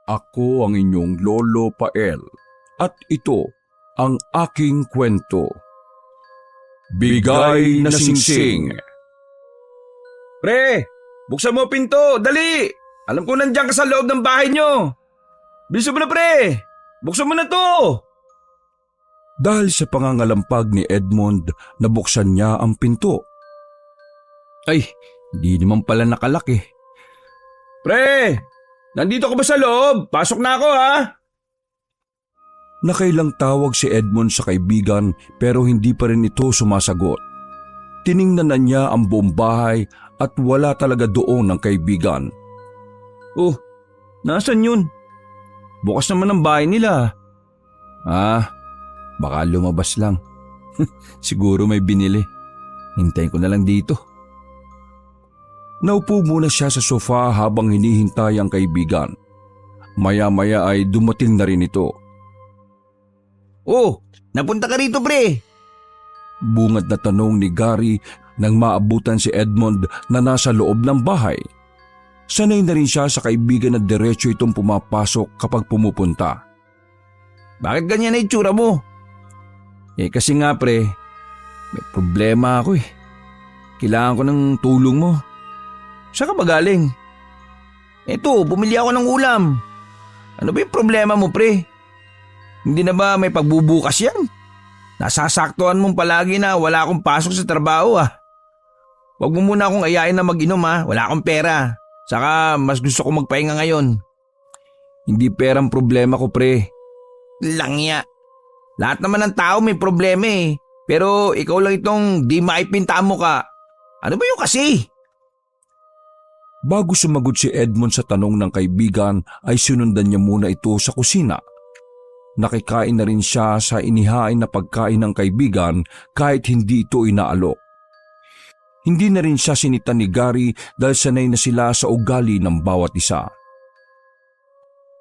Ako ang inyong Lolo Pael at ito ang aking kwento. Bigay na Singsing. Pre, buksan mo pinto, dali! Alam ko nandiyan ka sa loob ng bahay nyo. Bilisan mo na pre, buksan mo na to! Dahil sa pangangalampag ni Edmond, nabuksan niya ang pinto. Ay, di naman pala nakalak eh. Pre, nandito ka ba sa loob? Pasok na ako ha! Nakailang tawag si Edmond sa kaibigan pero hindi pa rin ito sumasagot. Tiningnan na niya ang buong bahay at wala talaga doon ang kaibigan. Oh, nasan yun? Bukas naman ang bahay nila. Baka lumabas lang. Siguro may binili. Hintayin ko na lang dito. Naupo muna siya sa sofa habang hinihintay ang kaibigan. Maya-maya ay dumating na rin ito. Oh, napunta ka rito pre. Bungad na tanong ni Gary nang maabutan si Edmond na nasa loob ng bahay. Sanay na rin siya sa kaibigan na diretso itong pumapasok kapag pumupunta. Bakit ganyan na itsura mo? Kasi nga pre, may problema ako eh. Kailangan ko ng tulong mo. Saan ka ba galing? Eto, bumili ako ng ulam. Ano ba yung problema mo pre? Hindi na ba may pagbubukas yan? Nasasaktuhan mong palagi na wala akong pasok sa trabaho ah. Huwag mo muna akong ayain na mag-inom ah, wala akong pera. Saka mas gusto ko magpahinga ngayon. Hindi perang problema ko pre. Langya. Lahat naman ng tao may problema eh. Pero ikaw lang itong di maipinta mo ka. Ano ba yung kasi? Bago sumagot si Edmond sa tanong ng kaibigan ay sinundan niya muna ito sa kusina. Nakikain na rin siya sa inihain na pagkain ng kaibigan kahit hindi ito inaalok. Hindi na rin siya sinita ni Gary dahil sanay na sila sa ugali ng bawat isa.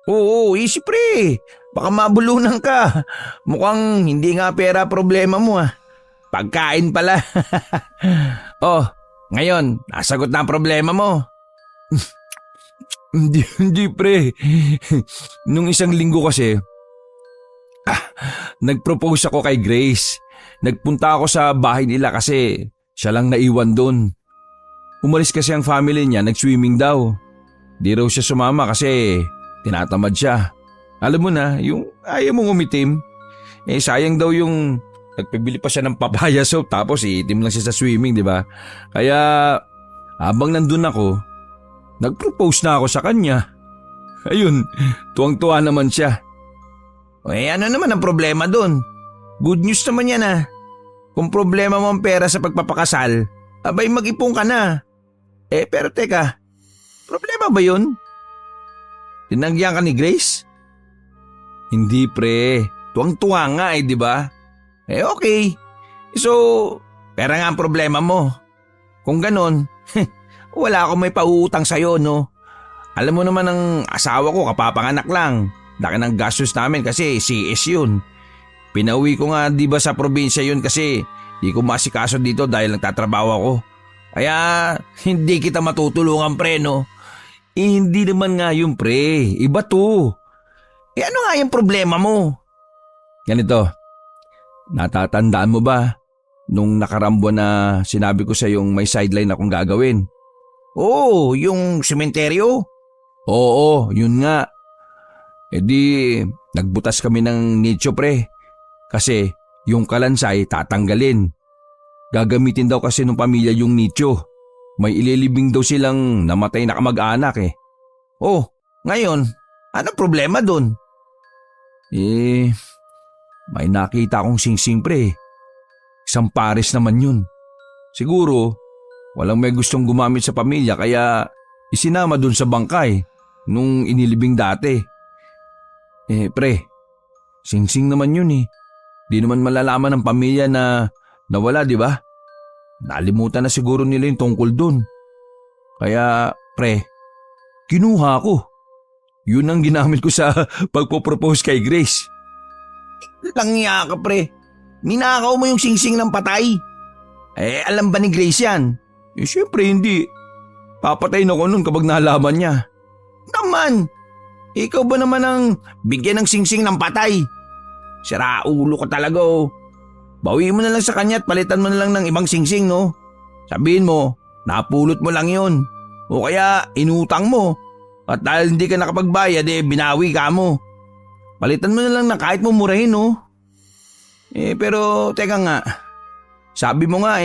Oo, easy pre. Baka mabulunan ka. Mukhang hindi nga pera problema mo ah. Pagkain pala. Oh, ngayon, nasagot na ang problema mo. Hindi pre. Nung isang linggo kasi, nag-propose ako kay Grace. Nagpunta ako sa bahay nila kasi siya lang naiwan doon. Umalis kasi ang family niya, nag-swimming daw. Di raw siya sumama kasi tinatamad siya. Alam mo na, yung ayaw mong umitim. Sayang daw yung nagpibili pa siya ng papaya soap tapos iitim lang siya sa swimming, di ba? Kaya habang nandun ako, nag-propose na ako sa kanya. Ayun, tuwang-tuwa naman siya. Ano naman ang problema dun? Good news naman yan ah. Kung problema mo ang pera sa pagpapakasal, abay mag-ipon ka na. Pero teka, problema ba yun? Tinanggihan ka ni Grace? Hindi pre, tuwang-tuwa nga di ba? Okay. So, pera nga ang problema mo. Kung ganon, wala akong may pauutang sa'yo no. Alam mo naman ang asawa ko kapapanganak lang. Laki ng gastos namin kasi CS yun. Pinauwi ko nga di ba sa probinsya yun kasi di ko masikaso dito dahil nagtatrabaho ako. Kaya hindi kita matutulungan pre no. Hindi naman nga yun pre, iba to. Ano nga yung problema mo? Ganito, natatandaan mo ba nung nakarambo na sinabi ko sa yung may sideline akong gagawin? Oo, yung sementeryo? Oo, yun nga. Nagbutas kami ng nicho pre. Kasi yung kalansay tatanggalin. Gagamitin daw kasi ng pamilya yung nicho. May ililibing daw silang namatay na kamag-anak eh. Oh, ngayon, ano problema dun? May nakita akong singsing pre. Isang pares naman yun. Siguro, walang may gustong gumamit sa pamilya kaya isinama dun sa bangkay nung inilibing dati. Pre, singsing naman yun eh. Di naman malalaman ng pamilya na nawala, di ba? Nalimutan na siguro nila yung tungkol dun. Kaya, pre, kinuha ko. Yun ang ginamit ko sa pagpo-propose kay Grace. Langya ka pre. Ninakaw mo yung singsing ng patay. Alam ba ni Grace yan? Syempre hindi. Papatay na ko nun kapag nalaman niya. Naman, Ikaw ba naman ang bigyan ng singsing ng patay? Siraulo ka talaga oh. Bawiin mo na lang sa kanya at palitan mo na lang ng ibang singsing no. Sabihin mo, napulot mo lang yon. O kaya inutang mo. At dahil hindi ka nakapagbayad binawi ka mo. Palitan mo na lang ng kahit mumurahin no. Pero teka nga, sabi mo nga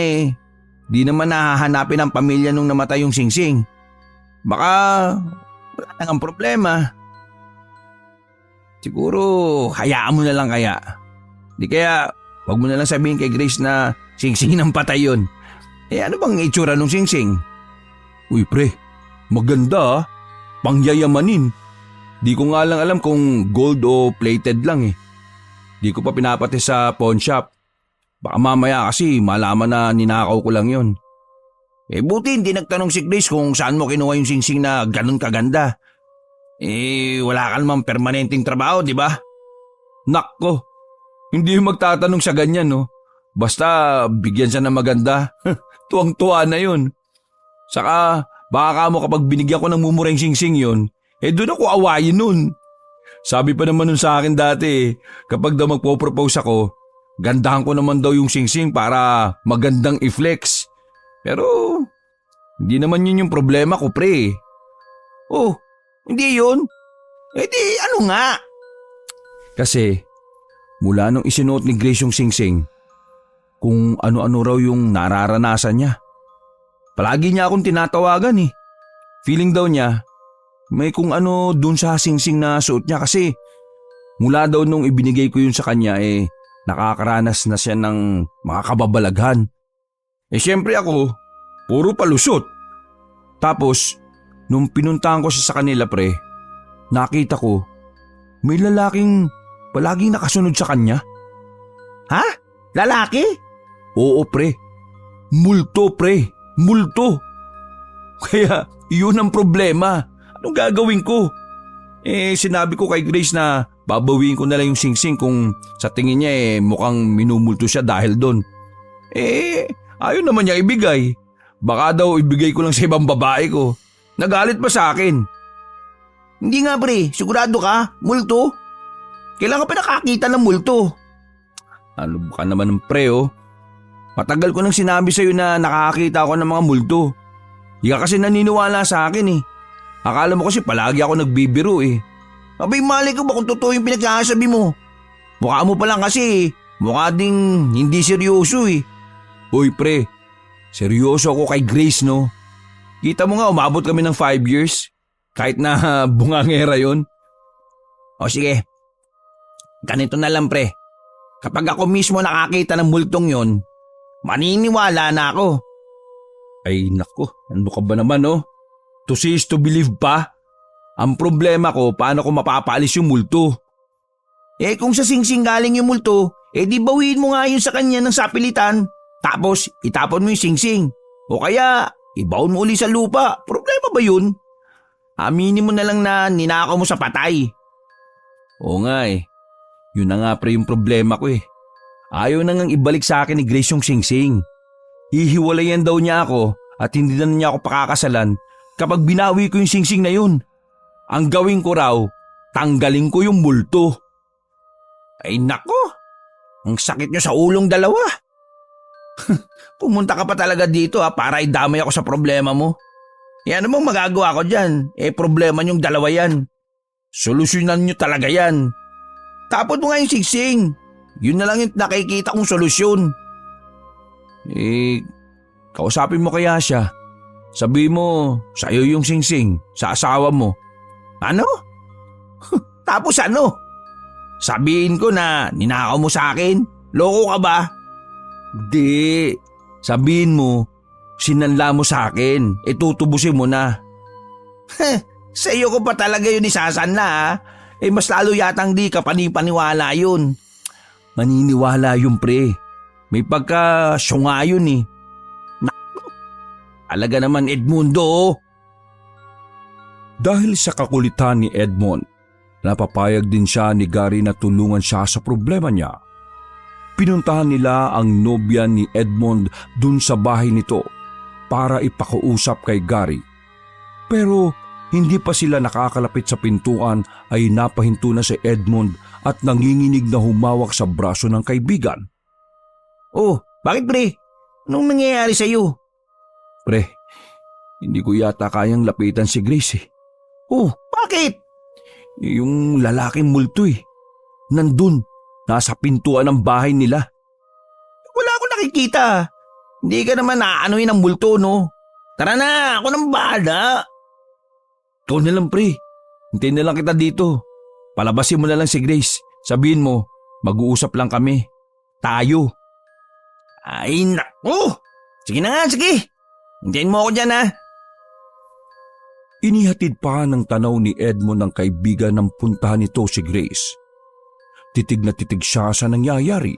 di naman nahahanapin ang pamilya nung namatay yung singsing. Baka wala nang ang problema. Siguro hayaan mo na lang kaya. Di kaya wag mo na lang sabihin kay Grace na singsing ng patay yun. Ano bang itsura nung singsing? Uy pre, maganda pangyayamanin. Di ko nga lang alam kung gold o plated lang Di ko pa pinapati sa pawn shop. Baka mamaya kasi malaman na ninakaw ko lang yon. Buti hindi nagtanong si Grace kung saan mo kinuha yung singsing na ganun kaganda. Wala ka namang permanenteng trabaho, di ba? Nakko, hindi magtatanong sa ganyan no. Basta bigyan siya ng maganda. Tuwang-tuwa na yun. Saka baka mo kapag binigyan ko ng mumureng singsing yun, doon ako awayin nun. Sabi pa naman nun sa akin dati kapag daw magpo-propose ako, gandahan ko naman daw yung singsing para magandang i-flex. Pero hindi naman yun yung problema ko pre. Oh, hindi yun? Di ano nga? Kasi mula nung isinuot ni Grace yung singsing, kung ano-ano raw yung nararanasan niya. Palagi niya akong tinatawagan Feeling daw niya, may kung ano dun sa singsing na suot niya kasi mula daw nung ibinigay ko yun sa kanya nakakaranas na siya ng mga kababalaghan. Siyempre ako, puro palusot. Tapos, nung pinuntahan ko siya sa kanila pre, nakita ko, may lalaking palaging nakasunod sa kanya. Ha? Lalaki? Oo pre, multo pre, multo. Kaya yun ang problema. Anong gagawin ko? Sinabi ko kay Grace na babawiin ko na lang yung singsing kung sa tingin niya mukhang minumulto siya dahil doon. Ayaw naman niya ibigay. Baka daw ibigay ko lang sa ibang babae ko. Nagalit pa sa akin. Hindi nga pre, sigurado ka? Multo? Kailan ka pa nakakita ng multo? Ano ba ka naman ng pre Matagal ko nang sinabi sa'yo na nakakita ako ng mga multo. Di ka kasi naniniwala sa akin Akala mo kasi palagi ako nagbibiro Abay mali ko ba kung totoo yung pinagsasabi mo? Mukha mo pa lang kasi mukha ding hindi seryoso Uy pre, seryoso ako kay Grace no. Kita mo nga umabot kami ng 5 years. Kahit na bungangera yon. O sige, ganito na lang pre. Kapag ako mismo nakakita ng multong yon, maniniwala na ako. Ay nako, ano ka ba naman To see is to believe pa? Ang problema ko, paano ko mapapaalis yung multo? Kung sa singsing galing yung multo, di bawiin mo nga yun sa kanya ng sapilitan. Tapos itapon mo yung singsing. O kaya ibaon mo uli sa lupa. Problema ba yun? Aminin mo na lang na ninakaw mo sa patay. Oo nga Yun na nga pre yung problema ko Ayaw na ngang ibalik sa akin ni Grace yung singsing. Hihiwalayan daw niya ako at hindi na niya ako pakakasalan kapag binawi ko yung singsing na yun. Ang gawin ko raw, tanggalin ko yung multo. Ay nako, ang sakit nyo sa ulong dalawa. Pumunta ka pa talaga dito para idamay ako sa problema mo. Ano mong magagawa ko dyan? Problema nyong dalawa yan. Solusyonan nyo talaga yan. Tapon mo nga yung singsing. Yun na lang yung nakikita kong solusyon. Kausapin mo kaya siya. Sabi mo, sa'yo yung singsing, sa asawa mo. Ano? Tapos ano? Sabihin ko na ninakaw mo sa akin? Loko ka ba? Di. Sabihin mo, sinanla mo sa akin. Tutubusin mo na. Sa iyo ko pa talaga yun isasanla mas lalo yatang di ka panipaniwala yun. Maniniwala yun pre. May pagka-syunga yun Alaga naman Edmundo. Dahil sa kakulitan ni Edmond, napapayag din siya ni Gary na tulungan siya sa problema niya. Pinuntahan nila ang nobya ni Edmond dun sa bahay nito para ipakausap kay Gary. Pero Hindi pa sila nakakalapit sa pintuan ay napahinto na si Edmond at nanginginig na humawak sa braso ng kaibigan. Oh, bakit pre? Anong nangyayari sa'yo? Pre, hindi ko yata kayang lapitan si Grace eh. Oh, bakit? Yung lalaking multo eh. Nandun, nasa pintuan ng bahay nila. Wala akong nakikita. Hindi ka naman naanoin ng multo, no? Tara na, ako nang bahala. Ikaw na lang pre, hintayin na lang kita dito. Palabasin mo na lang si Grace. Sabihin mo, mag-uusap lang kami. Tayo. Ay, naku! Sige na nga, sige. Hintayin mo ako dyan, ha? Inihatid pa ng tanaw ni Edmond ng kaibigan ng puntahan nito si Grace. Titig na titig siya sa nangyayari.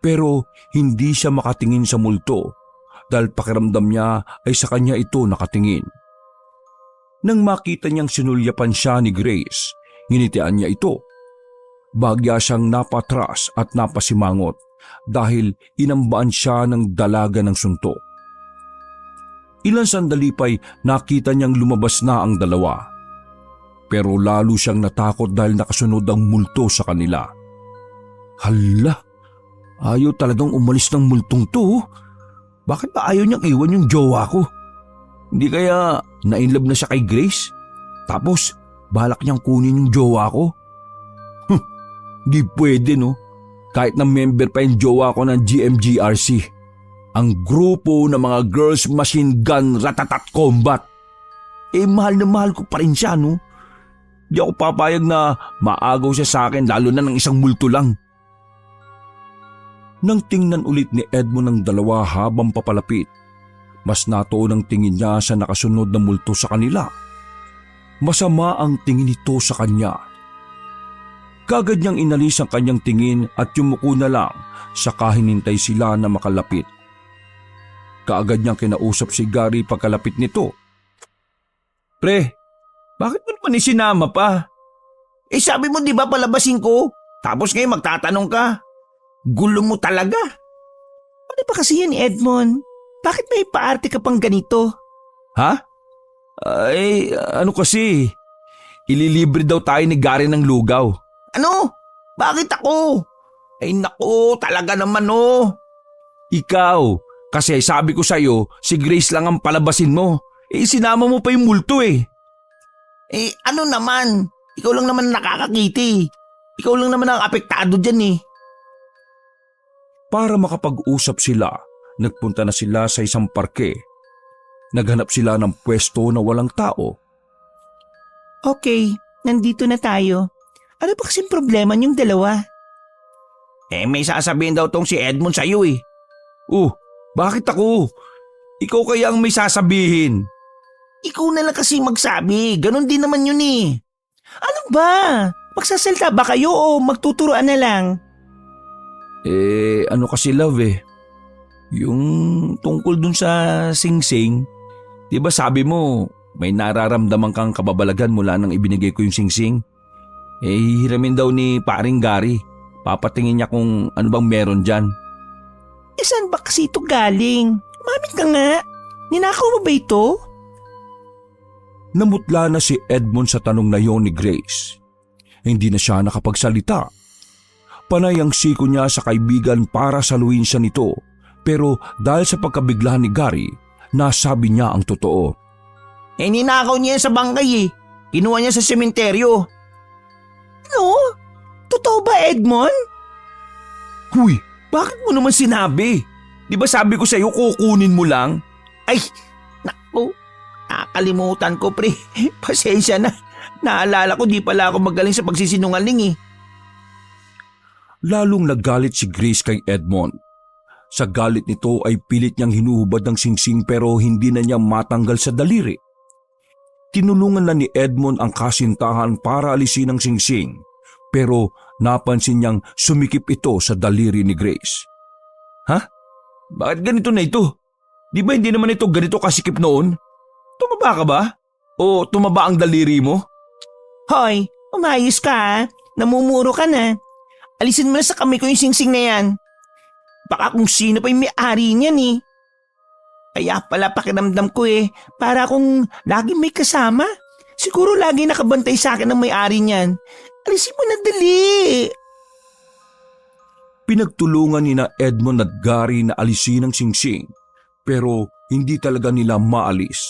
Pero hindi siya makatingin sa multo dahil pakiramdam niya ay sa kanya ito nakatingin. Nang makita niyang sinulyapan siya ni Grace, nginitian niya ito. Bagya siyang napatras at napasimangot dahil inambaan siya ng dalaga ng suntok. Ilang sandali pa'y nakita niyang lumabas na ang dalawa. Pero lalo siyang natakot dahil nakasunod ang multo sa kanila. Hala, ayaw talagang umalis ng multong to. Bakit ba ayaw niyang iwan yung jowa ko? Hindi kaya na-inlove na siya kay Grace? Tapos balak niyang kunin yung jowa ko? Di pwede no. Kahit na member pa yung jowa ko ng GMGRC. Ang grupo ng mga Girls Machine Gun Ratatat Combat. Mahal na mahal ko pa rin siya no. Di ako papayag na maagaw siya sa akin lalo na ng isang multo lang. Nang tingnan ulit ni Edmond ng dalawa habang papalapit, mas natuon ang tingin niya sa nakasunod na multo sa kanila. Masama ang tingin nito sa kanya. Kagad niyang inalis ang kanyang tingin at yumuko na lang saka hinintay sila na makalapit. Kaagad niyang kinausap si Gary pagkalapit nito. Pre, bakit mo naman isinama pa? Sabi mo di ba palabasin ko? Tapos ngayon magtatanong ka? Gulo mo talaga. Ano ba kasi yan, Edmond? Bakit may paarte ka pang ganito? Ha? Ay, ano kasi? Ililibre daw tayo ni Gary ng lugaw. Ano? Bakit ako? Ay naku, talaga naman oh. Ikaw, kasi sabi ko sa'yo, si Grace lang ang palabasin mo. Sinama mo pa yung multo eh. Ano naman? Ikaw lang naman nakakakiti. Ikaw lang naman ang apektado dyan eh. Para makapag-usap sila, nagpunta na sila sa isang parke. Naghanap sila ng pwesto na walang tao. Okay, nandito na tayo. Ano ba kasing problema niyong dalawa? May sasabihin daw tong si Edmond sa'yo eh. Bakit ako? Ikaw kaya ang may sasabihin. Ikaw na lang kasi magsabi, ganun din naman yun eh. Ano ba? Magsasalta ba kayo o magtuturoan na lang? Ano kasi love eh. Yung tungkol dun sa singsing, di ba sabi mo may nararamdaman kang kababalagan mula nang ibinigay ko yung singsing? Hihiramin daw ni paring Gary. Papatingin niya kung ano bang meron dyan. Saan ba kasi ito galing? Umamin ka nga. Ninakaw mo ba ito? Namutla na si Edmond sa tanong na yon ni Grace. Hindi na siya nakapagsalita. Panay ang siko niya sa kaibigan para saluhin siya nito. Pero dahil sa pagkabigla ni Gary, nasabi niya ang totoo. Ninakaw niya yan sa bangkay eh. Kinuha niya sa sementeryo. Ano? Totoo ba, Edmond? Huy, bakit mo naman sinabi? Di ba sabi ko sa'yo kukunin mo lang? Ay, naku, nakalimutan ko pre. Pasensya na. Naalala ko di pala ako magaling sa pagsisinungaling eh. Lalong nagalit si Grace kay Edmond. Sa galit nito ay pilit niyang hinuhubad ng singsing pero hindi na niya matanggal sa daliri. Tinulungan na ni Edmond ang kasintahan para alisin ang singsing pero napansin niyang sumikip ito sa daliri ni Grace. Ha? Bakit ganito na ito? Di ba hindi naman ito ganito kasikip noon? Tumaba ka ba? O tumaba ang daliri mo? Hoy, umayos ka ha. Namumuro ka na. Alisin mo na sa kamay ko yung singsing na yan. Baka kung sino pa yung may-ari niyan eh. Kaya pala pakiramdam ko para akong laging may kasama. Siguro lagi nakabantay sa akin ang may-ari niyan. Alisin mo na dali. Pinagtulungan ni na Edmond at Gary na alisin ang singsing pero hindi talaga nila maalis.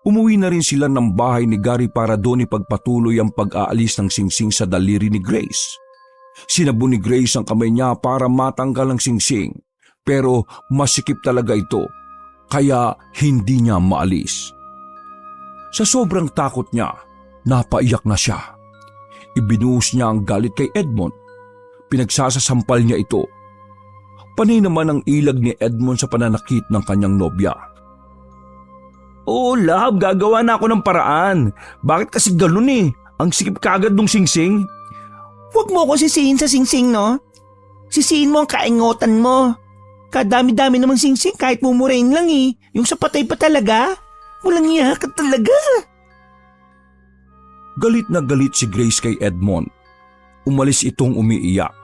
Umuwi na rin sila ng bahay ni Gary para doon ipagpatuloy ang pag-aalis ng singsing sa daliri ni Grace. Sinabo ni Grace ang kamay niya para matanggal ang singsing pero masikip talaga ito kaya hindi niya maalis. Sa sobrang takot niya, napaiyak na siya. Ibinuhos niya ang galit kay Edmond. Pinagsasasampal niya ito. Panay naman ang ilag ni Edmond sa pananakit ng kanyang nobya. Oh, love, gagawa na ako ng paraan. Bakit kasi galon eh? Ang sikip kagad nung singsing. Huwag mo ko sisihin sa singsing, no? Sisihin mo ang kaingotan mo. Kadami-dami namang singsing kahit mumurain lang eh. Yung sa patay pa talaga. Walang iya ka talaga. Galit na galit si Grace kay Edmond. Umalis itong umiiyak.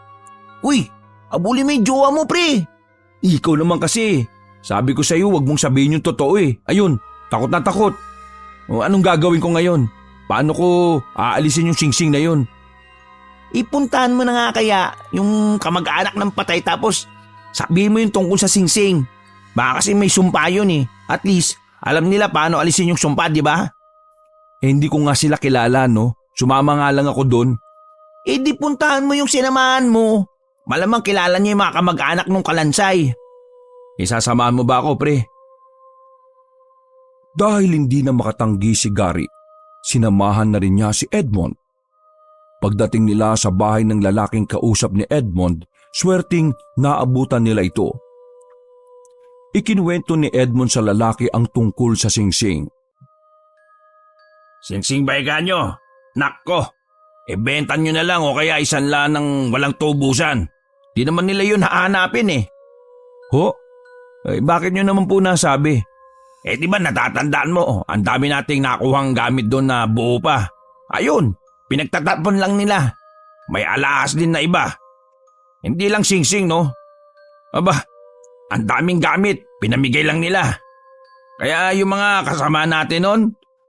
Uy, abuli mo yung jowa mo, pre. Ikaw naman kasi. Sabi ko sa'yo, wag mong sabihin yung totoo eh. Ayun, takot na takot. O, anong gagawin ko ngayon? Paano ko aalisin yung singsing na yun? Ipuntahan mo na nga kaya yung kamag-anak ng patay tapos sabihin mo yung tungkol sa singsing. Baka kasi may sumpa yun eh. At least, alam nila paano alisin yung sumpa, di ba? Eh, hindi ko nga sila kilala, no? Sumama nga lang ako doon. Eh di puntahan mo yung sinamahan mo. Malamang kilala niya yung mga kamag-anak ng kalansay. Isasamahan mo ba ako, pre? Dahil hindi na makatanggi si Gary, sinamahan na rin niya si Edmond. Pagdating nila sa bahay ng lalaking kausap ni Edmond, swerting naabutan nila ito. Ikinuwento ni Edmond sa lalaki ang tungkol sa singsing. Singsing ba nyo? Nakko, ibenta nyo na lang o kaya isan lang ng walang tubusan. Di naman nila yun hahanapin eh. Ho? Bakit nyo naman po nasabi? Eh di ba natatandaan mo, ang dami nating nakuhang gamit doon na buo pa. Ayun, pinagtatapon lang nila. May alahas din na iba. Hindi lang singsing, no? Aba, ang daming gamit, pinamigay lang nila. Kaya yung mga kasama natin noon,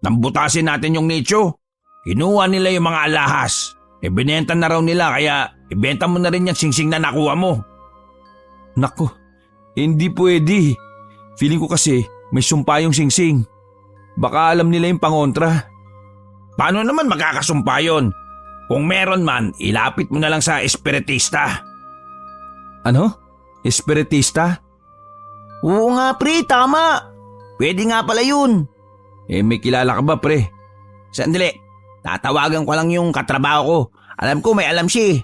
nambutasin natin yung nicho. Kinuha nila yung mga alahas. Ibinenta na raw nila kaya ibenta mo na rin yung singsing na nakuha mo. Naku, hindi pwede. Feeling ko kasi may sumpa yung singsing. Baka alam nila yung pangontra. Paano naman magkakasumpa yun? Kung meron man, ilapit mo na lang sa espiritista. Ano? Espiritista? Oo nga pre, tama. Pwede nga pala yun. Eh may kilala ka ba pre? Sandali, tatawagan ko lang yung katrabaho ko. Alam ko may alam siya eh.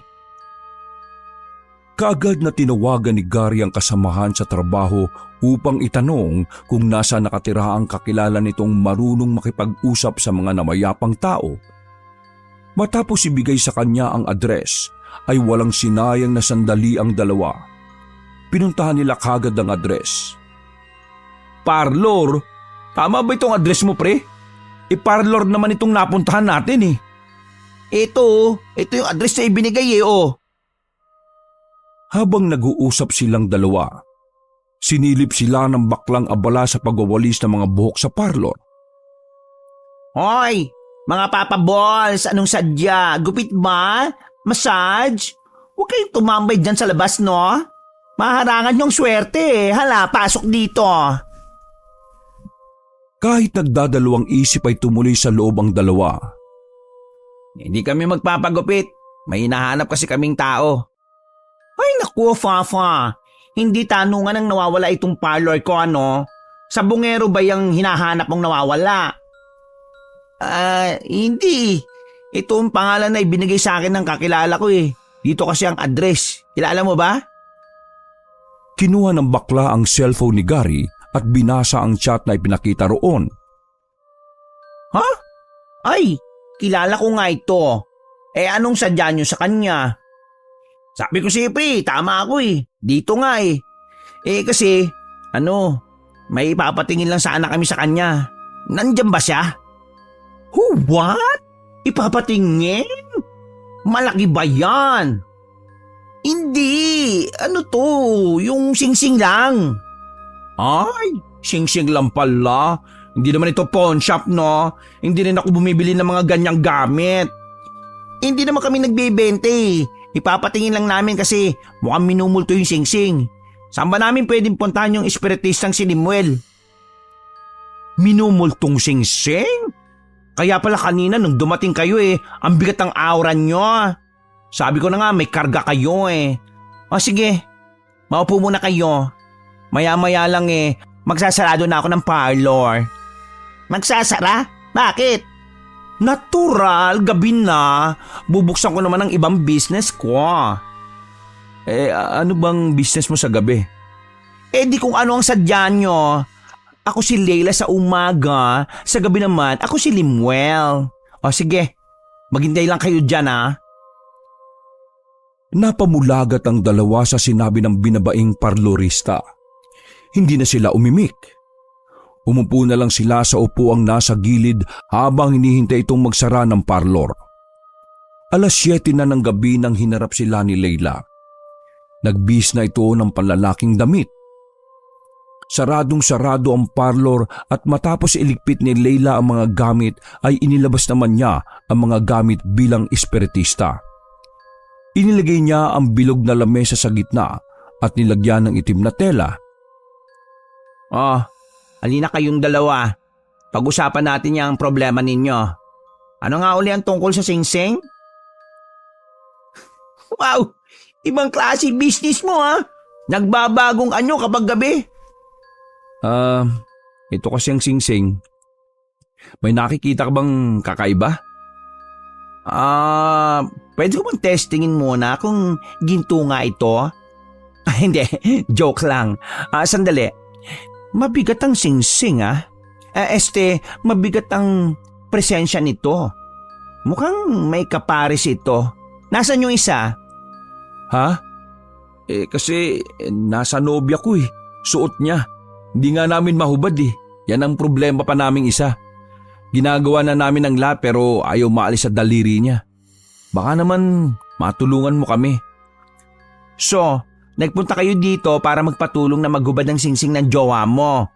Kaagad na tinawagan ni Gary ang kasamahan sa trabaho upang itanong kung nasa nakatira ang kakilala nitong marunong makipag-usap sa mga namayapang tao. Matapos ibigay sa kanya ang address, ay walang sinayang na sandali ang dalawa. Pinuntahan nila kagad ang address. Parlor? Tama ba itong address mo pre? Parlor naman itong napuntahan natin eh. Ito yung address na ibinigay eh oh. Habang nag-uusap silang dalawa, sinilip sila ng baklang abala sa pagwawalis ng mga buhok sa parlor. Hoy, mga papa balls, anong sadya? Gupit ba? Massage? Huwag kayong tumambay dyan sa labas, no? Maharangan yung swerte eh. Hala, pasok dito. Kahit nagdadalawang isip ay tumuloy sa loob ang dalawa. Hindi kami magpapagupit. May hinahanap kasi kaming tao. Ay naku, Fafa. Hindi tanungan ang nawawala itong parlor ko, ano? Sa bungero ba yung hinahanap mong nawawala? Hindi. Ito ang pangalan na ibinigay sa akin ng kakilala ko eh. Dito kasi ang address. Kilala mo ba? Kinuha ng bakla ang cellphone ni Gary at binasa ang chat na ipinakita roon. Ha? Ay, kilala ko nga ito. Eh anong sadya nyo sa kanya? Sabi ko siyempre, tama ako eh. Dito nga eh. Eh kasi, may ipapatingin lang sana kami sa kanya. Nandyan ba siya? What? Ipapatingin? Malaki ba yan? Hindi. Ano to? Yung singsing lang. Ay, singsing lang pala. Hindi naman ito pawn shop, no? Hindi rin ako bumibili ng mga ganyang gamit. Hindi naman kami nagbebenta eh. Ipapatingin lang namin kasi mukhang minumulto yung singsing. Saan ba namin pwedeng puntahan yung espiritistang si Limuel? Minumultong singsing? Kaya pala kanina nung dumating kayo ang bigat ng aura nyo. Sabi ko na nga may karga kayo eh. O sige, maupo muna kayo. Maya-maya lang magsasarado na ako ng parlor. Magsasara? Bakit? Natural, gabi na. Bubuksan ko naman ang ibang business ko. Ano bang business mo sa gabi? Di kung ano ang sadya nyo. Ako si Leila sa umaga, sa gabi naman ako si Limuel. O sige, maghintay lang kayo dyan Napamulagat ang dalawa sa sinabi ng binabaing parlorista. Hindi na sila umimik. Umupo na lang sila sa upuang nasa gilid habang hinihintay itong magsara ng parlor. 7:00 na ng gabi nang hinarap sila ni Leila. Nagbihis na ito ng panlalaking damit. Saradong-sarado ang parlor at matapos iligpit ni Leila ang mga gamit ay inilabas naman niya ang mga gamit bilang espiritista. Inilagay niya ang bilog na lamesa sa gitna at nilagyan ng itim na tela. Halina kayong dalawa. Pag-usapan natin yung problema ninyo. Ano nga uli ang tungkol sa singsing? Wow! Ibang klase business mo Nagbabagong anyo kapag gabi. Ito kasi ang singsing. May nakikita ka bang kakaiba? Pwede ko bang testingin muna kung ginto nga ito? Hindi, joke lang. Sandali. Mabigat ang singsing mabigat ang presensya nito. Mukhang may kapares ito. Nasaan yung isa? Ha? Kasi nasa nobya ko Suot niya. Hindi nga namin mahubad Yan ang problema pa naming isa. Ginagawa na namin ang lahat pero ayaw maalis sa daliri niya. Baka naman matulungan mo kami. So, nagpunta kayo dito para magpatulong na maghubad ng singsing ng jowa mo.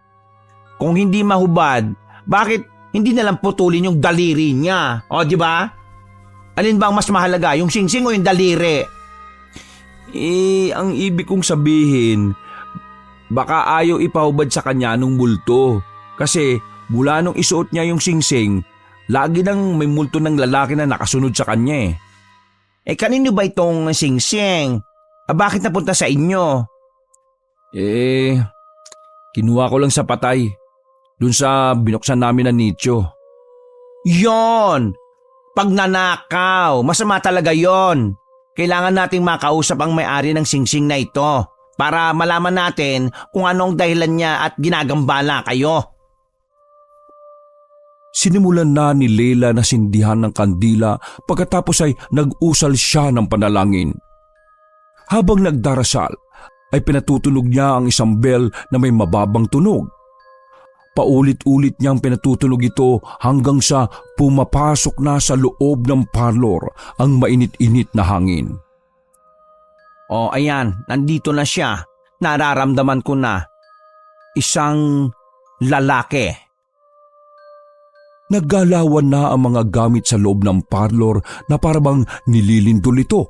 Kung hindi mahubad, bakit hindi na lang putulin yung daliri niya? O, di ba? Alin ba ang mas mahalaga, yung singsing o yung daliri? Ang ibig kong sabihin, baka ayaw ipahubad sa kanya nung multo. Kasi mula nung isuot niya yung singsing, lagi nang may multo ng lalaki na nakasunod sa kanya Kanino ba itong singsing? Bakit napunta sa inyo? Kinuha ko lang sa patay. Dun sa binuksan namin na nicho. Yon! Pagnanakaw! Masama talaga yon! Kailangan nating makausap ang may-ari ng singsing na ito para malaman natin kung anong dahilan niya at ginagambala kayo. Sinimulan na ni Leila na sindihan ng kandila pagkatapos ay nag-usal siya ng panalangin. Habang nagdarasal ay pinatutunog niya ang isang bell na may mababang tunog. Paulit-ulit niyang pinatutunog ito hanggang sa pumapasok na sa loob ng parlor ang mainit-init na hangin. Ayan, nandito na siya. Nararamdaman ko na. Isang lalaki. Naggalawan na ang mga gamit sa loob ng parlor na parabang nililindol ito.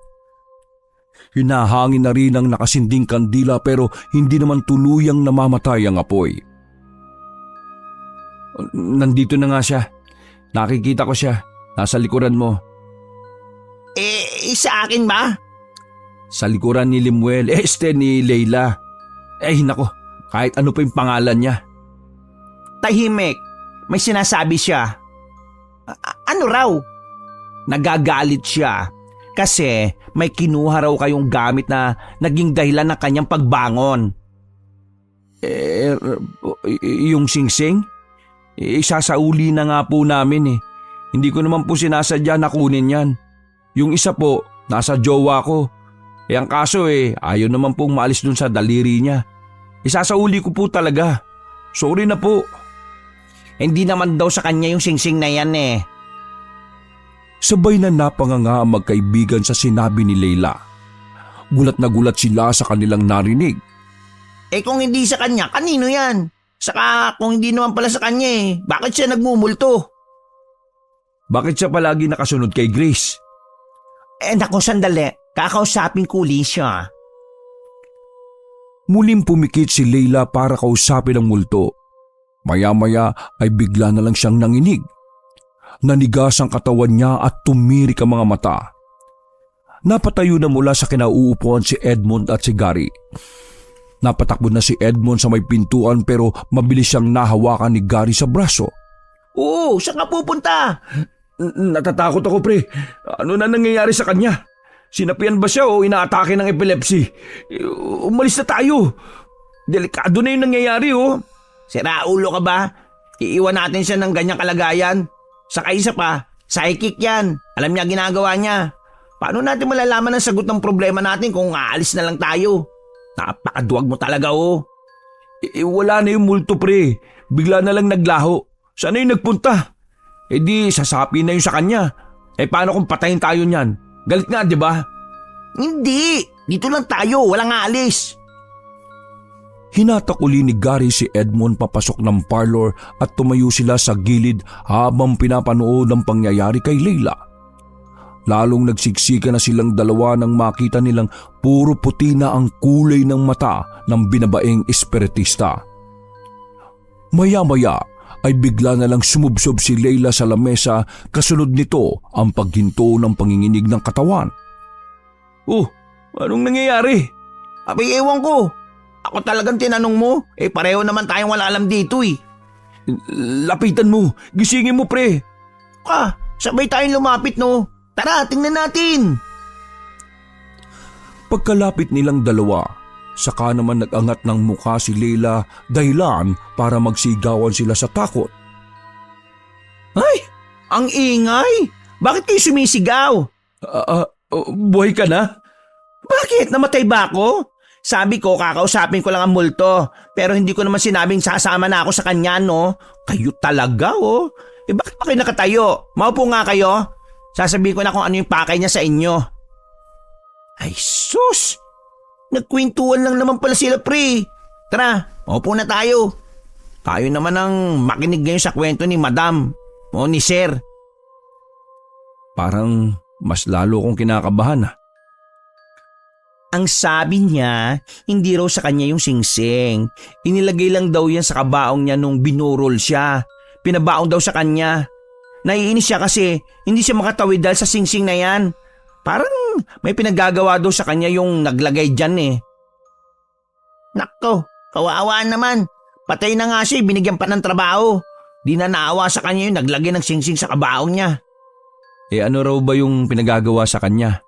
Hinahangin na rin ang nakasinding kandila pero hindi naman tuluyang namamatay ang apoy. Nandito na nga siya. Nakikita ko siya. Nasa likuran mo. Sa akin ba? Sa likuran ni Limuel. Ni Leila. Nako. Kahit ano pa yung pangalan niya. Tahimik. May sinasabi siya. Ano raw? Nagagalit siya. Kasi may kinuha raw kayong gamit na naging dahilan ng kanyang pagbangon. Yung singsing? Isasauli na nga po namin Hindi ko naman po sinasadya na kunin yan. Yung isa po, nasa jowa ko. Ang kaso ayaw naman pong maalis dun sa daliri niya. Isasauli ko po talaga. Sorry na po. Hindi naman daw sa kanya yung singsing na yan Sabay na napanganga ang magkaibigan sa sinabi ni Leila. Gulat na gulat sila sa kanilang narinig. Kung hindi sa kanya, kanino yan? Saka kung hindi naman pala sa kanya bakit siya nagmumulto? Bakit siya palagi nakasunod kay Grace? Naku, sandali. Kakausapin ko uli siya. Muling pumikit si Leila para kausapin ang multo. Maya-maya ay bigla na lang siyang nanginig. Nanigas ang katawan niya at tumirik ang mga mata. Napatayo na mula sa kinauupuan si Edmond at si Gary. Napatakbo na si Edmond sa may pintuan pero mabilis siyang nahawakan ni Gary sa braso. Oo, saan ka pupunta? Natatakot ako, pre. Ano na nangyayari sa kanya? Sinapian ba siya o inaatake ng epilepsy? Umalis na tayo. Delikado na yung nangyayari, oh. Sira ulo ka ba? Iiwan natin siya ng ganyang kalagayan. Saka isa pa, psychic yan. Alam niya ginagawa niya. Paano natin malalaman ang sagot ng problema natin kung aalis na lang tayo? Napakaduwag mo talaga, oh. Wala na yung multo, pre. Bigla na lang naglaho. Saan yung nagpunta? Di sasapi na yung sa kanya. Paano kung patayin tayo niyan? Galit nga, di ba? Hindi. Dito lang tayo. Walang aalis. Hinatak uli ni Gary si Edmond papasok ng parlor at tumayo sila sa gilid habang pinapanood ang pangyayari kay Leila. Lalong nagsiksika na silang dalawa nang makita nilang puro puti na ang kulay ng mata ng binabaeng espiritista. Maya-maya ay bigla na lang sumubsob si Leila sa lamesa, kasunod nito ang paghinto ng panginginig ng katawan. Oh, anong nangyayari? Abay, ewan ko. Ako talagang tinanong mo. Pareho naman tayong wala alam dito Lapitan mo, gisingin mo, pre. Sabay tayong lumapit, no? Tara, tingnan natin. Pagkalapit nilang dalawa, saka naman nag-angat ng mukha si Leila dahilan para magsigawan sila sa takot. Ay, ang ingay. Bakit kayo sumisigaw? Buhay ka na? Bakit? Namatay ba ako? Sabi ko, kakausapin ko lang ang multo. Pero hindi ko naman sinabing sasama na ako sa kanya, no? Kayo talaga, oh. Bakit ba kayo nakatayo? Maupo nga kayo. Sasabihin ko na kung ano yung pakay niya sa inyo. Ay, sus! Nagkwentuhan lang naman pala sila, pre. Tara, maupo na tayo. Tayo naman ang makinig ngayon sa kwento ni Madam o ni Sir. Parang mas lalo kong kinakabahan, Ang sabi niya, hindi raw sa kanya yung singsing. Inilagay lang daw yan sa kabaong niya nung binurol siya. Pinabaong daw sa kanya. Naiinis siya kasi hindi siya makatawid dahil sa singsing na yan. Parang may pinagagawa daw sa kanya yung naglagay dyan. Nako, kawawa naman. Patay na nga siya, binigyan pa ng trabaho. Di na naawa sa kanya yung naglagay ng singsing sa kabaong niya. Ano raw ba yung pinagagawa sa kanya?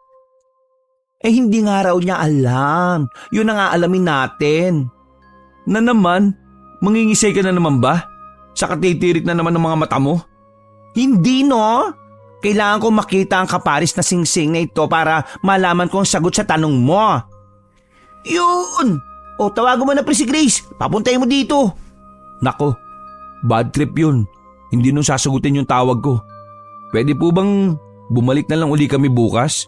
Hindi nga raw niya alam. Yun ang aalamin natin. Na naman? Mangingisay ka na naman ba? Sa katitirik na naman ng mga mata mo? Hindi, no? Kailangan ko makita ang kaparis na singsing na ito para malaman ko ang sagot sa tanong mo. Yun! Tawagan mo na si Grace. Papuntahin mo dito. Nako, bad trip yun. Hindi nung sasagutin yung tawag ko. Pwede po bang bumalik na lang uli kami bukas?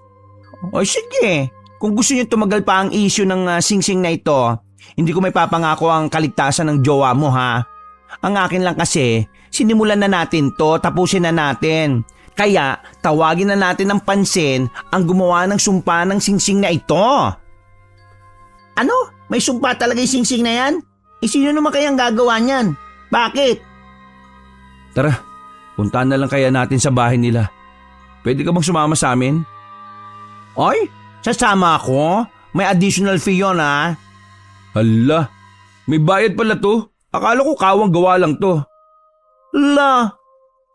Sige. Kung gusto niyo tumagal pa ang issue ng singsing na ito, hindi ko may papangako ang kaligtasan ng jowa mo, ha? Ang akin lang kasi, sinimulan na natin to, tapusin na natin. Kaya tawagin na natin ng pansin ang gumawa ng sumpa ng singsing na ito. Ano? May sumpa talaga yung singsing na yan? Sino naman kayang gagawa niyan? Bakit? Tara, puntaan na lang kaya natin sa bahay nila. Pwede ka bang sumama sa amin? Ay, sasama ako? May additional fee yun, ha? Hala, may bayad pala to. Akala ko kawang gawa lang to. La,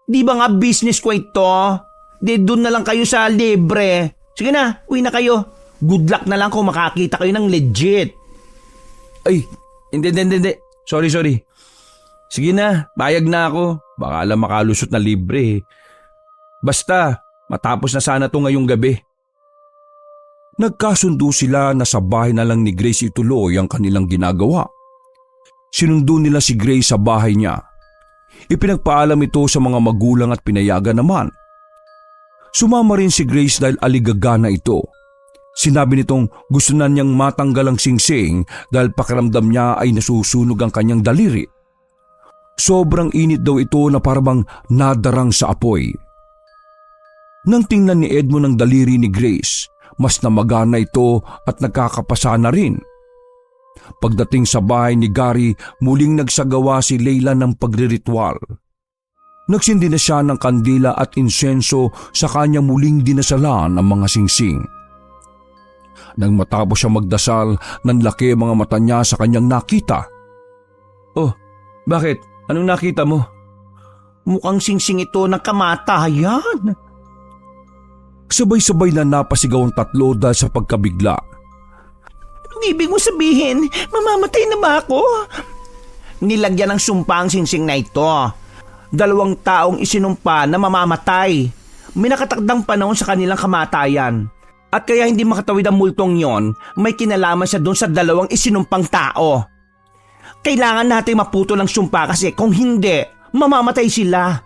di ba nga business ko ito? Di doon na lang kayo sa libre. Sige na, uwi na kayo. Good luck na lang kung makakita kayo ng legit. Ay, hindi. Sorry. Sige na, bayag na ako. Baka alam makalusot na libre. Basta, matapos na sana to ngayong gabi. Nagkasundo sila na sa bahay na lang ni Grace ituloy ang kanilang ginagawa. Sinundo nila si Grace sa bahay niya. Ipinagpaalam ito sa mga magulang at pinayagan naman. Sumama rin si Grace dahil aligaga na ito. Sinabi nitong gusto na niyang matanggal ang singsing dahil pakiramdam niya ay nasusunog ang kanyang daliri. Sobrang init daw ito na parang nadarang sa apoy. Nang tingnan ni Edmond ang daliri ni Grace, mas namagana ito at nagkakapasa na rin. Pagdating sa bahay ni Gary, muling nagsagawa si Leila ng pagriritual. Nagsindi na siya ng kandila at insenso sa kanya muling dinasalan ang mga singsing. Nang matapos siya magdasal, nanlaki ang mga mata niya sa kanyang nakita. Oh, bakit? Anong nakita mo? Mukhang singsing ito ng kamatayan. Sabay-sabay na napasigaw ang tatlo dahil sa pagkabigla. Anong ibig mo sabihin? Mamamatay na ba ako? Nilagyan ng sumpa ang singsing na ito. 2 taong isinumpa na mamamatay. May nakatakdang panahon sa kanilang kamatayan. At kaya hindi makatawid ang multong yon, may kinalaman siya doon sa 2 isinumpang tao. Kailangan natin maputol ang sumpa kasi kung hindi, mamamatay sila.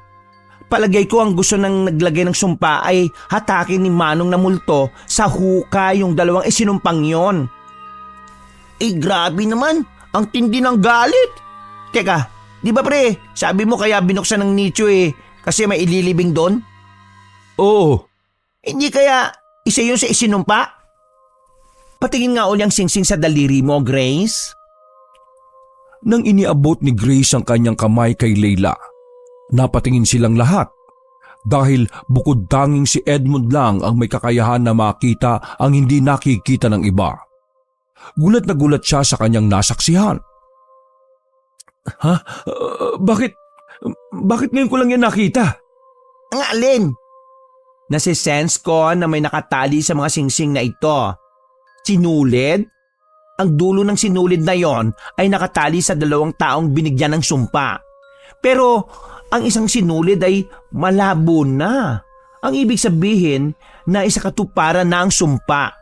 Palagay ko ang gusto ng naglagay ng sumpa ay hatakin ni Manong na multo sa hukay yung 2 isinumpang yon. Grabe naman, ang tindi ng galit. Teka, di ba pre, sabi mo kaya binuksan ng nicho kasi may ililibing doon? Oo. Hindi kaya isa yun sa isinumpa? Patingin nga ulit ang singsing sa daliri mo, Grace. Nang iniabot ni Grace ang kanyang kamay kay Leila, napatingin silang lahat dahil bukod tanging si Edmond lang ang may kakayahan na makita ang hindi nakikita ng iba. Gulat na gulat siya sa kanyang nasaksihan. Ha? Bakit? Bakit ngayon ko lang yan nakita? Ang alin? Nasisense ko na may nakatali sa mga singsing na ito. Sinulid? Ang dulo ng sinulid na yon ay nakatali sa 2 taong binigyan ng sumpa. Pero ang isang sinulid ay malabo na. Ang ibig sabihin na isa katuparan na ang sumpa.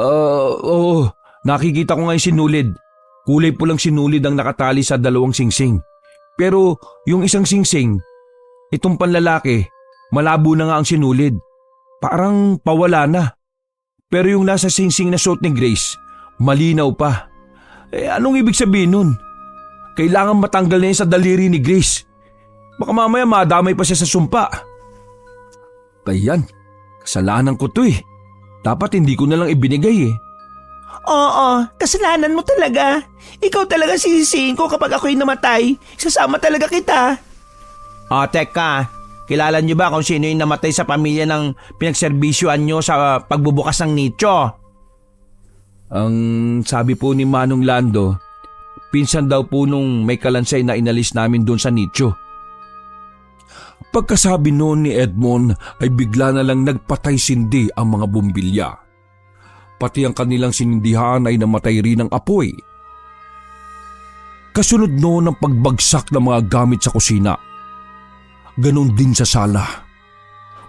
Oo. Nakikita ko nga yung sinulid. Kulay pulang sinulid ang nakatali sa 2 singsing. Pero yung isang singsing, itong panlalaki, malabo na nga ang sinulid. Parang pawala na. Pero yung nasa singsing na suot ni Grace, malinaw pa. Anong ibig sabihin nun? Kailangan matanggal na yun sa daliri ni Grace. Baka mamaya madamay pa siya sa sumpa. Kaya yan, kasalanan ko to Dapat hindi ko na lang ibinigay Oo, kasalanan mo talaga. Ikaw talaga sisisihin ko kapag ako'y namatay. Sasama talaga kita. Teka. Kilala niyo ba kung sino yung namatay sa pamilya ng pinagserbisyuan niyo sa pagbubukas ng nicho? Ang sabi po ni Manong Lando, pinsan daw po nung may kalansay na inalis namin doon sa nicho. Pagkasabi noon ni Edmond ay bigla na lang nagpatay-sindi ang mga bumbilya. Pati ang kanilang sinindihan ay namatay rin ng apoy. Kasunod noon ang pagbagsak ng mga gamit sa kusina. Ganon din sa sala.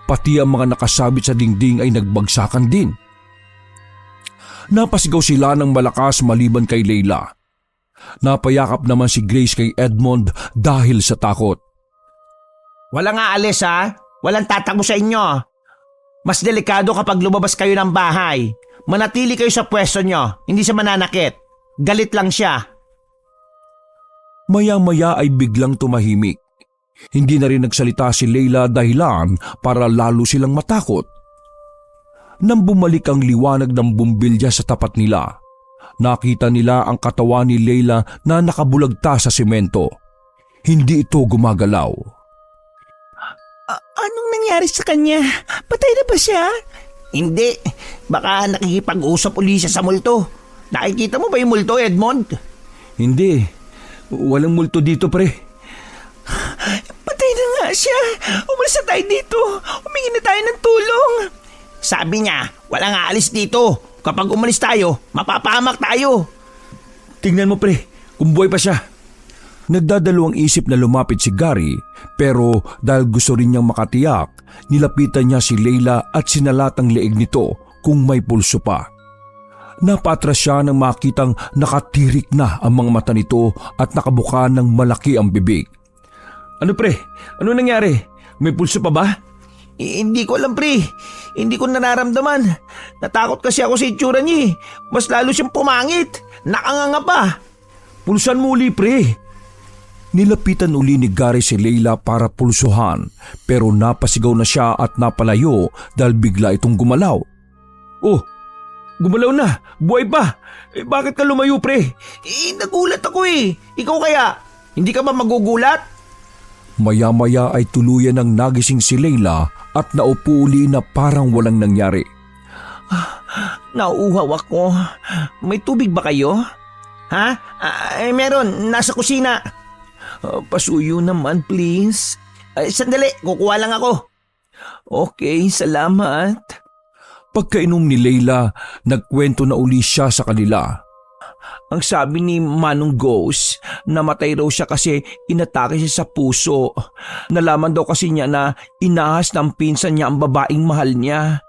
Pati ang mga nakasabit sa dingding ay nagbagsakan din. Napasigaw sila ng malakas maliban kay Leila. Napayakap naman si Grace kay Edmond dahil sa takot. Walang aalis Walang tatakbo sa inyo. Mas delikado kapag lumabas kayo ng bahay. Manatili kayo sa pwesto nyo, hindi siya mananakit. Galit lang siya. Maya-maya ay biglang tumahimik. Hindi na rin nagsalita si Leila dahilan para lalo silang matakot. Nang bumalik ang liwanag ng bumbilya sa tapat nila, nakita nila ang katawan ni Leila na nakabulagta sa semento. Hindi ito gumagalaw. Anong nangyari sa kanya? Patay na ba siya? Hindi. Baka nakikipag-usap uli siya sa multo. Nakikita mo ba yung multo, Edmond? Hindi. Walang multo dito, pre. Patay na nga siya. Umalis na tayo dito. Humingi na tayo ng tulong. Sabi niya, walang aalis dito. Kapag umalis tayo, mapapahamak tayo. Tingnan mo, pre. Kung buhay pa siya. Nagdadalawang isip na lumapit si Gary pero dahil gusto rin niyang makatiyak, nilapitan niya si Leila at sinalat ang leeg nito kung may pulso pa. Napatras siya nang makitang nakatirik na ang mga mata nito at nakabuka ng malaki ang bibig. Ano pre? Ano nangyari? May pulso pa ba? Hindi ko alam pre. Hindi ko nararamdaman. Natakot kasi ako sa itsura niya. Mas lalo siyang pumangit. Nakanganga pa. Pulsan muli pre. Nilapitan uli ni Gary si Leila para pulsuhan pero napasigaw na siya at napalayo dahil bigla itong gumalaw. Oh, gumalaw na. Buhay pa. Bakit ka lumayo, pre? Nagulat ako eh. Ikaw kaya? Hindi ka ba magugulat? Maya-maya ay tuluyan ng nagising si Leila at naupo uli na parang walang nangyari. Nauuhaw ako. May tubig ba kayo? Ha? Meron. Nasa kusina. Pasuyo naman, please. Sandali, kukuha lang ako. Okay, salamat. Pagkainom ni Leila, nagkwento na uli siya sa kanila. Ang sabi ni Manong Ghost, namatay raw siya kasi inatake siya sa puso. Nalaman daw kasi niya na inahas ng pinsan niya ang babaeng mahal niya.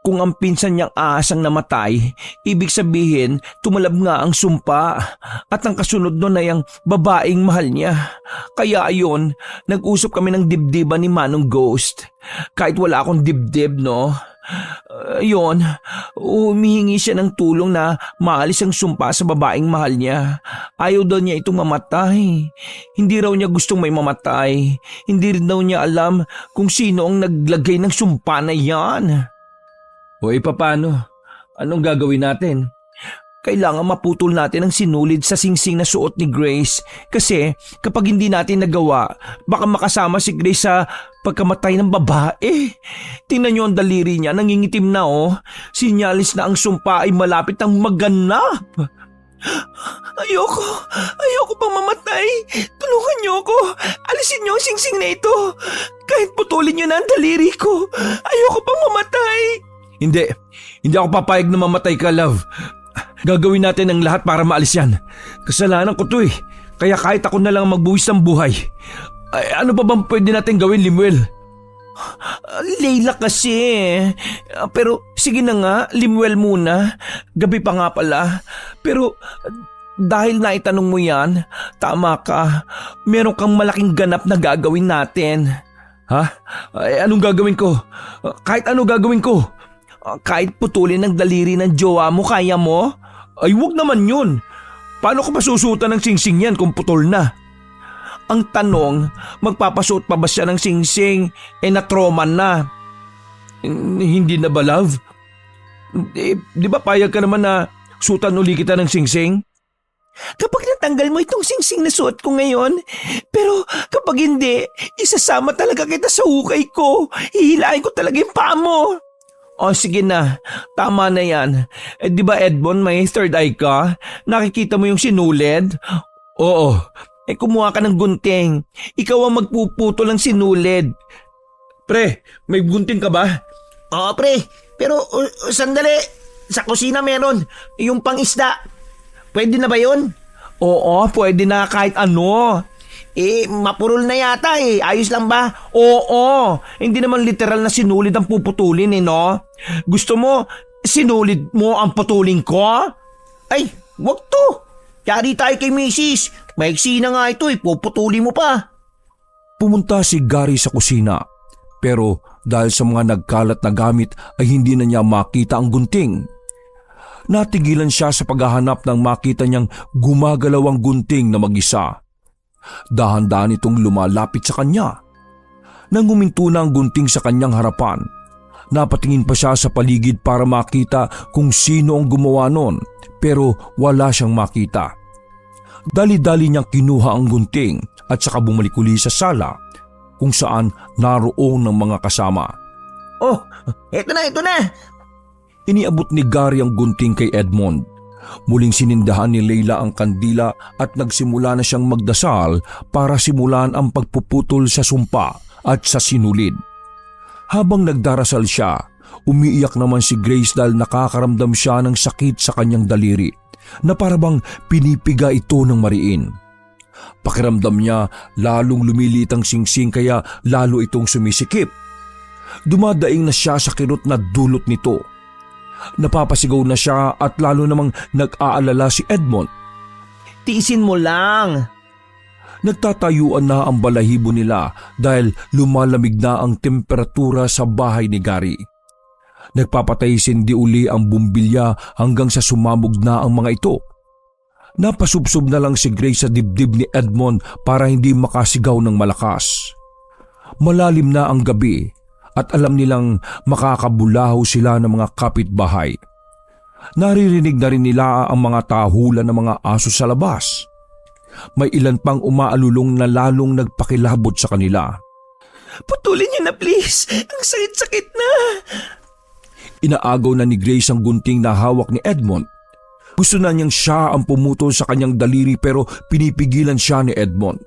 Kung ang pinsan niyang ahas ang namatay, ibig sabihin tumalab nga ang sumpa at ang kasunod nun ay ang babaeng mahal niya. Kaya ayon, nag-usap kami ng dibdiban ni Manong Ghost. Kahit wala akong dibdib, no? Ayun, humihingi siya ng tulong na maalis ang sumpa sa babaeng mahal niya. Ayaw daw niya itong mamatay. Hindi raw niya gustong may mamatay. Hindi rin daw niya alam kung sino ang naglagay ng sumpa na yan. O paano? Anong gagawin natin? Kailangan maputol natin ang sinulid sa singsing na suot ni Grace kasi kapag hindi natin nagawa, baka makasama si Grace sa pagkamatay ng babae. Tingnan niyo ang daliri niya, nangingitim na oh. Sinyalis na ang sumpa ay malapit ang maganap. Ayoko pang mamatay. Tulungan niyo ako. Alisin niyo ang singsing na ito. Kahit putulin niyo na ang daliri ko. Ayoko pang mamatay. Hindi ako papayag na mamatay ka, love. Gagawin natin ang lahat para maalis yan. Kasalanan ko to eh. Kaya kahit ako na lang magbuwis ng buhay. Ay, ano pa bang pwede natin gawin, Limuel? Leila kasi. Pero sige na nga, Limuel muna. Gabi pa nga pala. Pero dahil naitanong mo yan, tama ka. Meron kang malaking ganap na gagawin natin. Ha? Ay, anong gagawin ko? Kahit ano gagawin ko? Kahit putulin ng daliri ng jowa mo, kaya mo? Ay, wag naman yun. Paano ko masusutan ng singsing yan kung putol na? Ang tanong, magpapasuot pa ba siya ng singsing? Na-trauma na. Hindi na ba, love? Di ba payag ka naman na sutan uli kita ng singsing? Kapag natanggal mo itong singsing na suot ko ngayon, pero kapag hindi, isasama talaga kita sa hukay ko. Hihilain ko talaga yung paa mo. O sige na, tama na yan. Di ba Edmond, may third eye ka? Nakikita mo yung sinulid? Oo. Kumuha ka ng gunting. Ikaw ang magpuputol ng sinulid. Pre, may gunting ka ba? Oo pre, pero sandali. Sa kusina meron, yung pang-isda. Pwede na ba yun? Oo, pwede na kahit ano. Mapurol na yata eh. Ayos lang ba? Oo. Hindi naman literal na sinulid ang puputulin no? Gusto mo, sinulid mo ang putulin ko? Ay, wag to. Yari tayo kay Mrs. Maiksi na nga ito puputulin mo pa. Pumunta si Gary sa kusina. Pero dahil sa mga nagkalat na gamit ay hindi na niya makita ang gunting. Natigilan siya sa paghahanap nang makita niyang gumagalaw ang gunting na mag-isa. Dahan-dahan itong lumalapit sa kanya. Nang huminto na ang gunting sa kanyang harapan, napatingin pa siya sa paligid para makita kung sino ang gumawa nun, pero wala siyang makita. Dali-dali niyang kinuha ang gunting at saka bumalik uli sa sala kung saan naroon ng mga kasama. Oh, eto na. Iniabot ni Gary ang gunting kay Edmond. Muling sinindahan ni Leila ang kandila at nagsimula na siyang magdasal para simulan ang pagpuputol sa sumpa at sa sinulid. Habang nagdarasal siya, umiiyak naman si Grace dahil nakakaramdam siya ng sakit sa kanyang daliri na parabang pinipiga ito ng mariin. Pakiramdam niya lalong lumilit ang singsing kaya lalo itong sumisikip. Dumadaing na siya sa kirot na dulot nito. Napapasigaw na siya at lalo namang nag-aalala si Edmond. Tiisin mo lang. Nagtatayuan na ang balahibo nila dahil lumalamig na ang temperatura sa bahay ni Gary. Nagpapatay sindi uli ang bumbilya hanggang sa sumabog na ang mga ito. Napasubsob na lang si Grace sa dibdib ni Edmond para hindi makasigaw ng malakas. Malalim na ang gabi at alam nilang makakabulahaw sila ng mga kapitbahay. Naririnig na rin nila ang mga tahulan ng mga aso sa labas. May ilan pang umaalulong na lalong nagpakilabot sa kanila. Putulin niyo na please! Ang sakit-sakit na! Inaagaw na ni Grace ang gunting na hawak ni Edmond. Gusto na niyang siya ang pumutol sa kanyang daliri pero pinipigilan siya ni Edmond.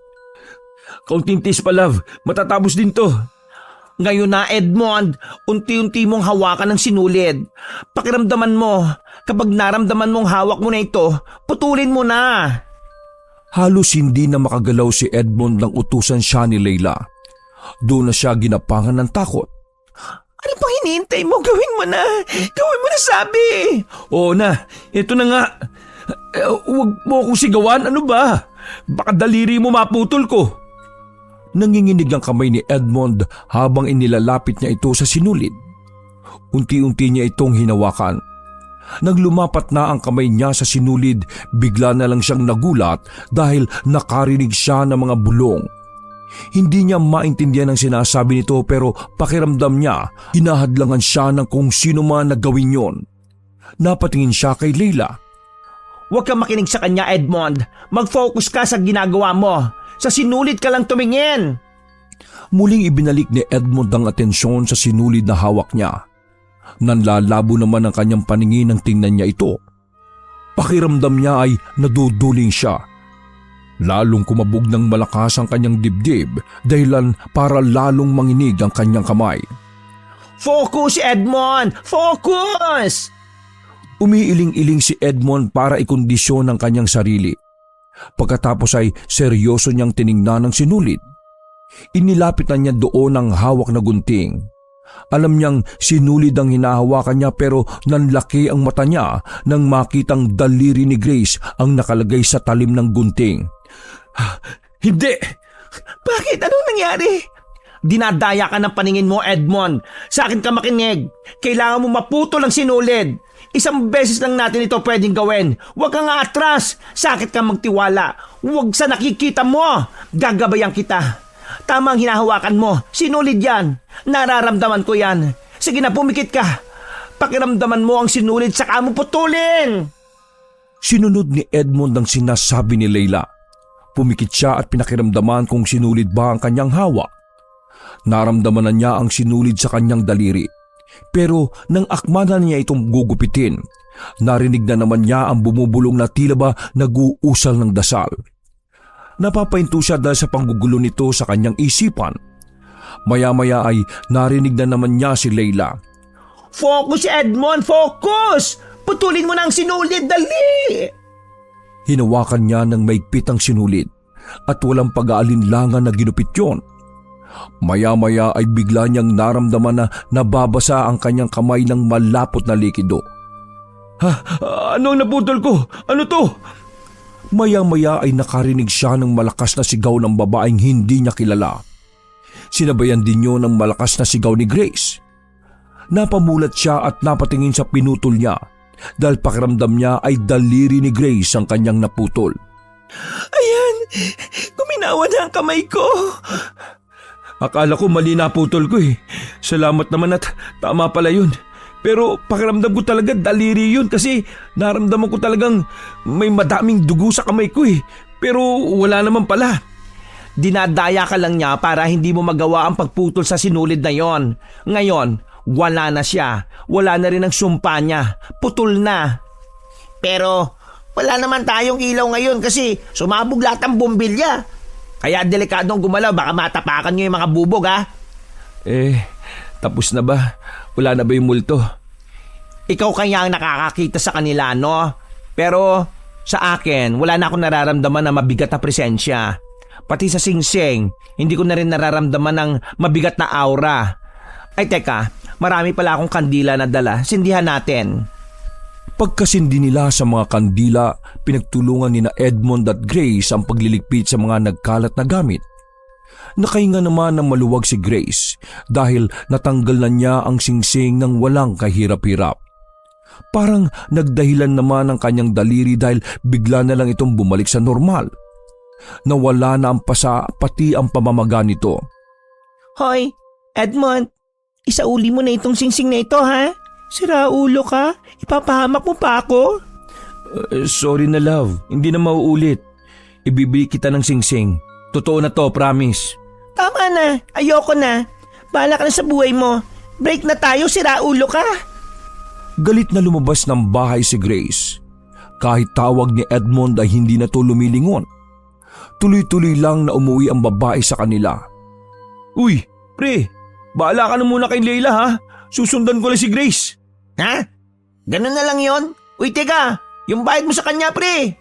Kaunting tis pa, love. Matatapos din to. Ngayon na, Edmond, unti-unti mong hawakan ng sinulid. Pakiramdaman mo, kapag naramdaman mong hawak mo na ito, putulin mo na. Halos hindi na makagalaw si Edmond nang utusan siya ni Leila. Doon na siya ginapangan ng takot. Ano pang hinihintay mo? Gawin mo na! Gawin mo na sabi! Oo na, ito na nga. Huwag mo akong sigawan, ano ba? Baka daliri mo maputol ko. Nanginginig ang kamay ni Edmond habang inilalapit niya ito sa sinulid. Unti-unti niya itong hinawakan. Nang lumapat na ang kamay niya sa sinulid, bigla na lang siyang nagulat dahil nakarinig siya ng mga bulong. Hindi niya maintindihan ang sinasabi nito pero pakiramdam niya, hinahadlangan siya ng kung sino man na gawin yon. Napatingin siya kay Leila. Huwag kang makinig sa kanya, Edmond. Mag-focus ka sa ginagawa mo. Sa sinulid ka lang tumingin. Muling ibinalik ni Edmond ang atensyon sa sinulid na hawak niya. Nanlalabo naman ang kanyang paningin nang tingnan niya ito. Pakiramdam niya ay naduduling siya. Lalong kumabog ng malakas ang kanyang dibdib dahilan para lalong manginig ang kanyang kamay. Focus, Edmond! Focus! Umiiling-iling si Edmond para ikondisyon ang kanyang sarili. Pagkatapos ay seryoso niyang tiningnan ang sinulid. Inilapit na niya doon ang hawak na gunting. Alam niyang sinulid ang hinahawakan niya pero nanlaki ang mata niya nang makitang daliri ni Grace ang nakalagay sa talim ng gunting. Hindi! Bakit? Anong nangyari? Dinadaya ka ng paningin mo, Edmond. Sa akin ka makinig. Kailangan mo maputol ang sinulid. Isang beses lang natin ito pwedeng gawin. Huwag kang atras. Sakit ka magtiwala. Huwag sa nakikita mo. Gagabayan kita. Tama ang hinahawakan mo. Sinulid yan. Nararamdaman ko yan. Sige na, pumikit ka. Pakiramdaman mo ang sinulid saka mo putulin. Sinunod ni Edmond ang sinasabi ni Leila. Pumikit siya at pinakiramdaman kung sinulid ba ang kanyang hawak. Naramdaman na niya ang sinulid sa kanyang daliri. Pero nang akma na niya itong gugupitin, narinig na naman niya ang bumubulong na tila ba nag-uusal ng dasal. Napapahinto siya dahil sa panggugulo nito sa kanyang isipan. Maya-maya ay narinig na naman niya si Leila. Focus, Edmond! Focus! Putulin mo na ang sinulid, dali! Hinawakan niya ng maigpit ang sinulid at walang pag-aalinlangan na ginupit yon. Maya-maya ay bigla niyang naramdaman na nababasa ang kanyang kamay ng malapot na likido. Ano ang naputol ko? Ano to? Maya-maya ay nakarinig siya ng malakas na sigaw ng babaeng hindi niya kilala. Sinabayan din niyo ng malakas na sigaw ni Grace. Napamulat siya at napatingin sa pinutol niya dahil pakiramdam niya ay daliri ni Grace ang kanyang naputol. Ayan! Kuminawa na ang kamay ko! Akala ko mali naputol ko eh. Salamat naman at tama pala yun. Pero pakiramdam ko talaga daliri yun kasi naramdaman ko talagang may madaming dugo sa kamay ko eh. Pero wala naman pala. Dinadaya ka lang niya para hindi mo magawa ang pagputol sa sinulid na yon. Ngayon, wala na siya. Wala na rin ang sumpa niya. Putol na. Pero wala naman tayong ilaw ngayon kasi sumabog lahat ang bumbilya. Kaya delikadong gumalaw, baka matapakan niyo yung mga bubog, ha? Tapos na ba? Wala na ba yung multo? Ikaw kaya ang nakakakita sa kanila, no? Pero sa akin, wala na akong nararamdaman na mabigat na presensya. Pati sa singsing, hindi ko na rin nararamdaman ng mabigat na aura. Ay teka, marami pala akong kandila na dala. Sindihan natin. Pagkasindi nila sa mga kandila, pinagtulungan ni na Edmond at Grace ang pagliligpit sa mga nagkalat na gamit. Nakahinga naman ng maluwag si Grace dahil natanggal na niya ang singsing ng walang kahirap-hirap. Parang nagdahilan naman ang kanyang daliri dahil bigla na lang itong bumalik sa normal. Nawala na ang pasa pati ang pamamaga nito. Hoy, Edmond, isauli mo na itong singsing na ito, ha? Sira ulo ka? Ipapahamak mo pa ako? Sorry na love, hindi na mauulit. Ibibili kita ng singsing. Totoo na to, promise. Tama na, ayoko na. Bahala ka na sa buhay mo. Break na tayo, sira ulo ka. Galit na lumabas ng bahay si Grace. Kahit tawag ni Edmond ay hindi na to lumilingon. Tuloy-tuloy lang na umuwi ang babae sa kanila. Uy, pre, bahala ka na muna kay Leila ha. Susundan ko lang si Grace. Ha? Ganun na lang yon? Uy, teka, yung bayad mo sa kanya, pre.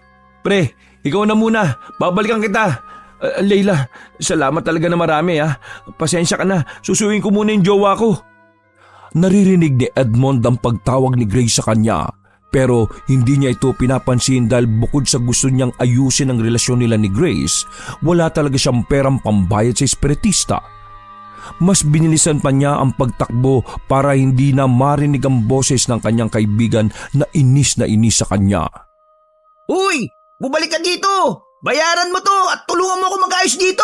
Pre, ikaw na muna. Babalikan kita. Leila, salamat talaga na marami ha. Pasensya ka na. Susuwin ko muna yung jowa ko. Naririnig ni Edmond ang pagtawag ni Grace sa kanya, pero hindi niya ito pinapansin dahil bukod sa gusto niyang ayusin ang relasyon nila ni Grace, wala talaga siyang perang pambayad sa espiritista. Mas binilisan pa niya ang pagtakbo para hindi na marinig ang boses ng kanyang kaibigan na inis sa kanya. Uy, bumalik ka dito. Bayaran mo to at tulungan mo ako mag-ayos dito.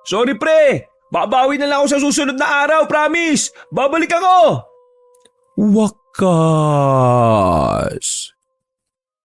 Sorry pre, babawi na lang ako sa susunod na araw, promise. Babalik ako. Wakas!